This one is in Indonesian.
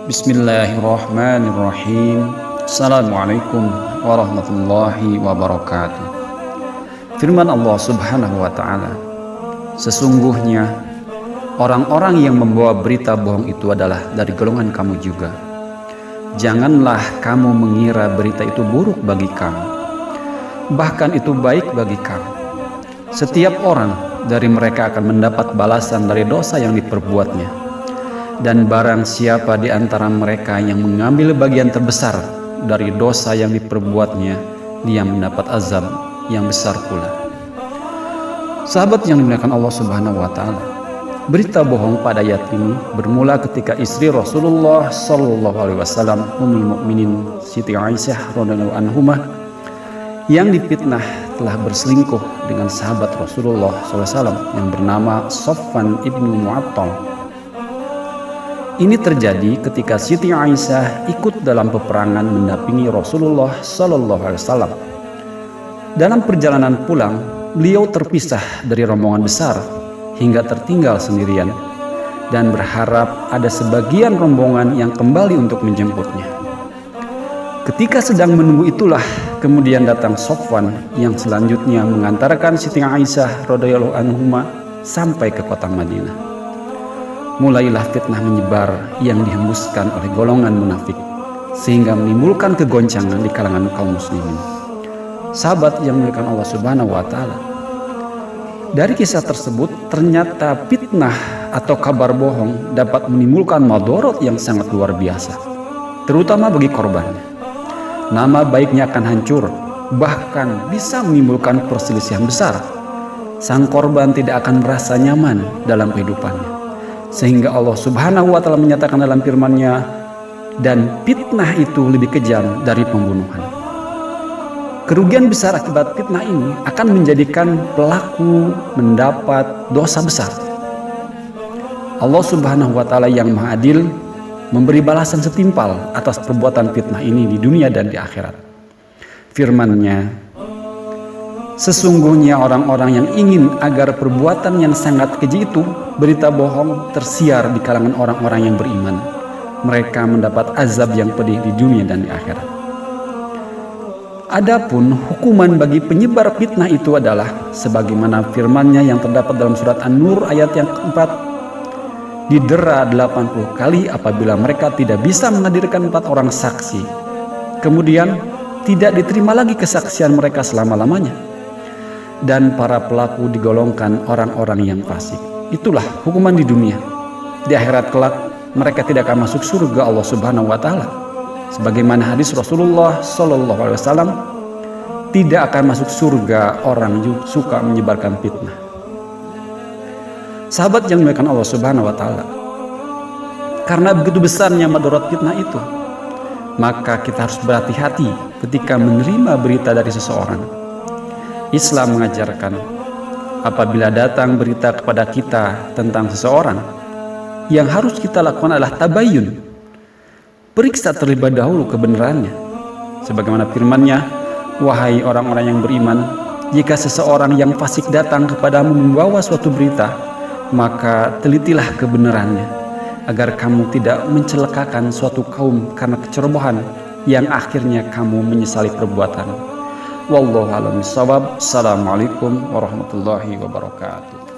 Bismillahirrahmanirrahim. Assalamualaikum warahmatullahi wabarakatuh. Firman Allah Subhanahu wa ta'ala, sesungguhnya orang-orang yang membawa berita bohong itu adalah dari golongan kamu juga. Janganlah kamu mengira berita itu buruk bagi kamu, bahkan itu baik bagi kamu. Setiap orang dari mereka akan mendapat balasan dari dosa yang diperbuatnya. Dan barang siapa di antara mereka yang mengambil bagian terbesar dari dosa yang diperbuatnya, dia mendapat azab yang besar pula. Sahabat yang dimuliakan Allah Subhanahu wa ta'ala, berita bohong pada ayat ini bermula ketika istri Rasulullah sallallahu alaihi wasallam, Ummul Mukminin Siti Aisyah radhiyallahu anhumah, yang difitnah telah berselingkuh dengan sahabat Rasulullah SAW yang bernama Safwan ibnu Mu'attal. Ini terjadi ketika Siti Aisyah ikut dalam peperangan mendampingi Rasulullah Sallallahu Alaihi Wasallam. Dalam perjalanan pulang, beliau terpisah dari rombongan besar hingga tertinggal sendirian dan berharap ada sebagian rombongan yang kembali untuk menjemputnya. Ketika sedang menunggu itulah kemudian datang Safwan yang selanjutnya mengantarkan Siti Aisyah radhiyallahu anhuma sampai ke kota Madinah. Mulailah fitnah menyebar yang dihembuskan oleh golongan munafik sehingga menimbulkan kegoncangan di kalangan kaum muslimin. Sahabat yang dimuliakan Allah Subhanahu wa ta'ala, dari kisah tersebut ternyata fitnah atau kabar bohong dapat menimbulkan madorot yang sangat luar biasa, terutama bagi korbannya. Nama baiknya akan hancur, bahkan bisa menimbulkan perselisihan besar. Sang korban tidak akan merasa nyaman dalam kehidupannya. Sehingga Allah Subhanahu wa ta'ala menyatakan dalam firman-Nya, dan fitnah itu lebih kejam dari pembunuhan. Kerugian besar akibat fitnah ini akan menjadikan pelaku mendapat dosa besar. Allah Subhanahu wa ta'ala yang Maha Adil memberi balasan setimpal atas perbuatan fitnah ini di dunia dan di akhirat. Firman-Nya, sesungguhnya orang-orang yang ingin agar perbuatan yang sangat keji itu, berita bohong, tersiar di kalangan orang-orang yang beriman, mereka mendapat azab yang pedih di dunia dan di akhirat. Adapun hukuman bagi penyebar fitnah itu adalah sebagaimana firman-Nya yang terdapat dalam surat An-Nur ayat yang keempat, didera 80 kali apabila mereka tidak bisa menghadirkan 4 orang saksi, kemudian tidak diterima lagi kesaksian mereka selama-lamanya. Dan para pelaku digolongkan orang-orang yang fasik. Itulah hukuman di dunia. Di akhirat kelak mereka tidak akan masuk surga Allah Subhanahu wa ta'ala. Sebagaimana hadis Rasulullah sallallahu alaihi wasallam, tidak akan masuk surga orang yang suka menyebarkan fitnah. Sahabat yang dimuliakan Allah Subhanahu wa ta'ala, karena begitu besarnya madarat fitnah itu, maka kita harus berhati-hati ketika menerima berita dari seseorang. Islam mengajarkan, apabila datang berita kepada kita tentang seseorang, yang harus kita lakukan adalah tabayyun, periksa terlebih dahulu kebenarannya. Sebagaimana firman-Nya, wahai orang-orang yang beriman, jika seseorang yang fasik datang kepadamu membawa suatu berita, maka telitilah kebenarannya, agar kamu tidak mencelakakan suatu kaum karena kecerobohan yang akhirnya kamu menyesali perbuatan. Wallahu a'lam bishawab. Assalamualaikum warahmatullahi wabarakatuh.